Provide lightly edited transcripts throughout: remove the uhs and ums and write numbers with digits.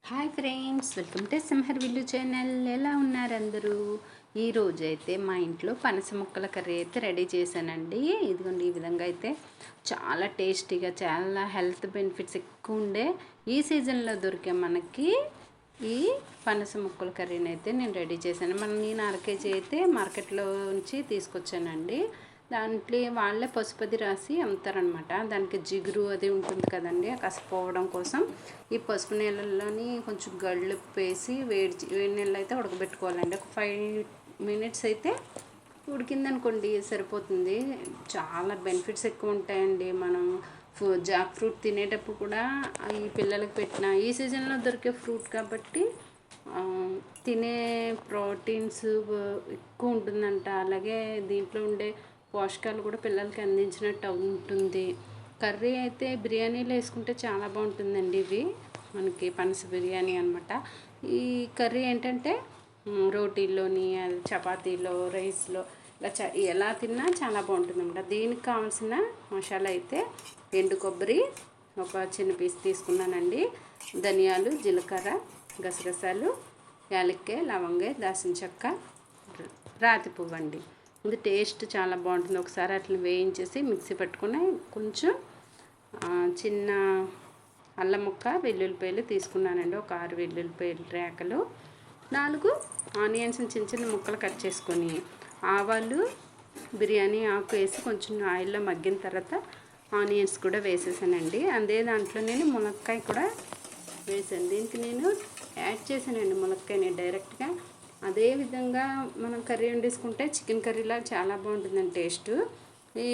Hi friends, welcome to సింహర్ విల్లు channel. ఎలా ఉన్నారు అందరూ? ఈరోజు అయితే మా ఇంట్లో పనస ముక్కల కర్రీ అయితే రెడీ చేశానండి. ఇదిగోండి, ఈ విధంగా అయితే చాలా టేస్టీగా, చాలా హెల్త్ బెనిఫిట్స్ ఎక్కువ ఉండే ఈ సీజన్లో దొరికే మనకి ఈ పనస ముక్కల కర్రీని అయితే నేను రెడీ చేశాను. నేను అరకేజీ అయితే మార్కెట్లో నుంచి తీసుకొచ్చానండి. దాంట్లో వాళ్ళే పసుపది రాసి అమ్ముతారనమాట. దానికి జిగురు అది ఉంటుంది కదండి, కసపోవడం పోవడం కోసం ఈ పసుపు నీళ్ళల్లోని కొంచెం గళ్ళుప్పు వేసి వేడి నీళ్ళు అయితే ఉడకబెట్టుకోవాలండి. ఒక 5 minutes అయితే ఉడికిందనుకోండి సరిపోతుంది. చాలా బెనిఫిట్స్ ఎక్కువ ఉంటాయండి. మనం జాక్ ఫ్రూట్ తినేటప్పుడు కూడా ఈ పిల్లలకి పెట్టిన ఈ సీజన్లో దొరికే ఫ్రూట్ కాబట్టి తినే ప్రోటీన్స్ ఎక్కువ ఉంటుందంట. అలాగే దీంట్లో ఉండే పోషకాలు కూడా పిల్లలకి అందించినట్టు ఉంటుంది. కర్రీ అయితే బిర్యానీలో వేసుకుంటే చాలా బాగుంటుందండి. ఇది మనకి పనస బిర్యానీ అనమాట. ఈ కర్రీ ఏంటంటే రోటీల్లోని, చపాతీలో, రైస్లో ఇలా ఎలా తిన్నా చాలా బాగుంటుంది అనమాట. దీనికి కావాల్సిన మసాలా అయితే ఎండు కొబ్బరి ఒక చిన్న పీస్ తీసుకున్నానండి, ధనియాలు, జీలకర్ర, గసగసాలు, యాలక్కాయ, లవంగాయ, దాల్చిన చెక్క, రాతి పువ్వు అండి. ఇది టేస్ట్ చాలా బాగుంటుంది. ఒకసారి అట్లా వేయించేసి మిక్సీ పెట్టుకుని కొంచెం చిన్న అల్లం ముక్క, వెల్లుల్లిపాయలు తీసుకున్నానండి. ఒక 6 వెల్లుల్లిపాయలు రేకలు, 4 ఆనియన్స్ చిన్న చిన్న ముక్కలు కట్ చేసుకొని, ఆవాలు, బిర్యానీ ఆకు వేసి కొంచెం ఆయిల్లో మగ్గిన తర్వాత ఆనియన్స్ కూడా వేసేసానండి. అదే దాంట్లో నేను మునక్కాయ కూడా వేసాను. దీనికి నేను యాడ్ చేశానండి మునక్కాయని డైరెక్ట్గా. అదేవిధంగా మనం కర్రీ వండేసుకుంటే చికెన్ కర్రీలా చాలా బాగుంటుందండి టేస్ట్. ఈ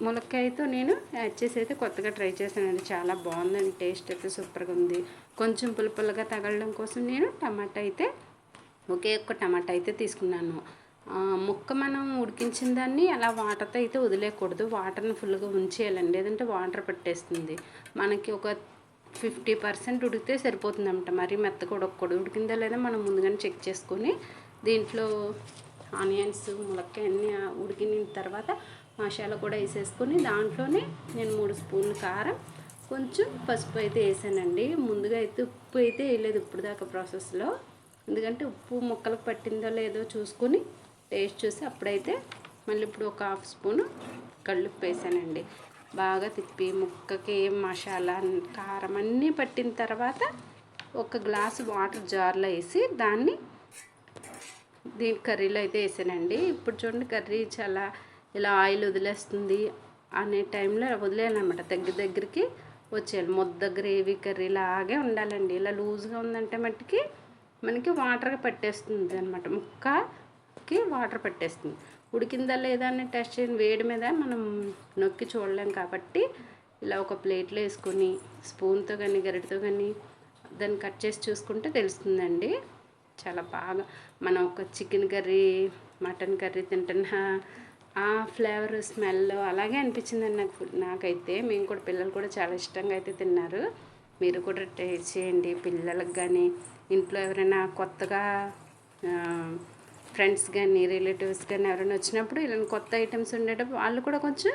మునక్కాయతో నేను యాడ్ చేసి అయితే కొత్తగా ట్రై చేశానండి. చాలా బాగుందండి, టేస్ట్ అయితే సూపర్గా ఉంది. కొంచెం పులుపులుగా తగలడం కోసం నేను టమాటా అయితే ఒకే ఒక్క టమాటా అయితే తీసుకున్నాను. ముక్క మనం ఉడికించిన దాన్ని అలా వాటర్తో అయితే వదిలేయకూడదు. వాటర్ని ఫుల్గా ఉంచేయాలండి, లేదంటే వాటర్ పట్టేస్తుంది. మనకి ఒక 50% ఉడికితే సరిపోతుంది అన్నమాట. మరీ మెత్తగా ఉడకకూడదు. ఉడికిందా లేదా మనం ముందుగానే చెక్ చేసుకొని దీంట్లో ఆనియన్స్, ములక్కాయ అన్నీ ఉడికిన తర్వాత మసాలా కూడా వేసేసుకొని దాంట్లోనే నేను 3 స్పూన్లు కారం, కొంచెం పసుపు అయితే వేసానండి. ముందుగా అయితే ఉప్పు అయితే వేయలేదు ఇప్పుడు దాకా ప్రాసెస్లో. ఎందుకంటే ఉప్పు ముక్కలకు పట్టిందో లేదో చూసుకొని టేస్ట్ చూసి అప్పుడైతే మళ్ళీ ఇప్పుడు ఒక 1/2 స్పూను కళ్ళుప్పు వేసానండి. బాగా తిప్పి ముక్కకి మసాలా, కారం అన్నీ పట్టిన తర్వాత ఒక గ్లాసు వాటర్ జార్లో వేసి దీని కర్రీలో అయితే వేసానండి. ఇప్పుడు చూడండి, కర్రీ చాలా ఇలా ఆయిల్ వదిలేస్తుంది అనే టైంలో వదిలేయాలన్నమాట. దగ్గరికి వచ్చేయాలి. ముద్ద గ్రేవీ కర్రీ లాగే ఉండాలండి. ఇలా లూజ్గా ఉందంటే మట్టుకి మనకి వాటర్గా పట్టేస్తుంది అనమాట. ముక్కకి వాటర్ పట్టేస్తుంది. ఉడికిందా లేదా అని టెస్ట్ చేయని వేడి మీద మనం నొక్కి చూడలేం కాబట్టి ఇలా ఒక ప్లేట్లో వేసుకొని స్పూన్తో కానీ గరిటతో కానీ దాన్ని కట్ చేసి చూసుకుంటే తెలుస్తుందండి. చాలా బాగా మనం ఒక చికెన్ కర్రీ, మటన్ కర్రీ తింటున్న ఆ ఫ్లేవర్, స్మెల్ అలాగే అనిపించిందండి నాకైతే. మేము కూడా, పిల్లలు కూడా చాలా ఇష్టంగా అయితే తిన్నారు. మీరు కూడా టేస్ట్ చేయండి. పిల్లలకు కానీ, ఇంట్లో ఎవరైనా కొత్తగా ఫ్రెండ్స్ కానీ, రిలేటివ్స్ కానీ ఎవరైనా వచ్చినప్పుడు ఇలా కొత్త ఐటమ్స్ ఉండేటప్పుడు వాళ్ళు కూడా కొంచెం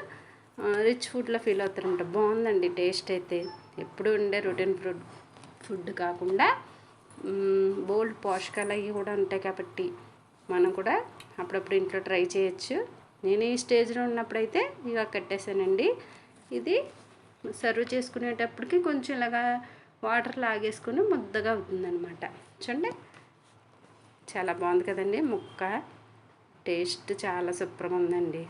రిచ్ ఫుడ్లో ఫీల్ అవుతారంట. బాగుందండి టేస్ట్ అయితే. ఎప్పుడు ఉండే రొటీన్ ఫుడ్ కాకుండా బోల్డ్ పోషకాలు అవి కూడా ఉంటాయి కాబట్టి మనం కూడా అప్పుడప్పుడు ఇంట్లో ట్రై చేయొచ్చు. నేను ఈ స్టేజ్లో ఉన్నప్పుడైతే ఇక కట్టేసానండి. ఇది సర్వ్ చేసుకునేటప్పటికి కొంచెం ఇలాగా వాటర్ లాగేసుకొని ముద్దగా అవుతుందన్నమాట. చూడండి, చాలా బాగుంది కదండి. ముక్క టేస్ట్ చాలా సూపర్గా ఉందండి.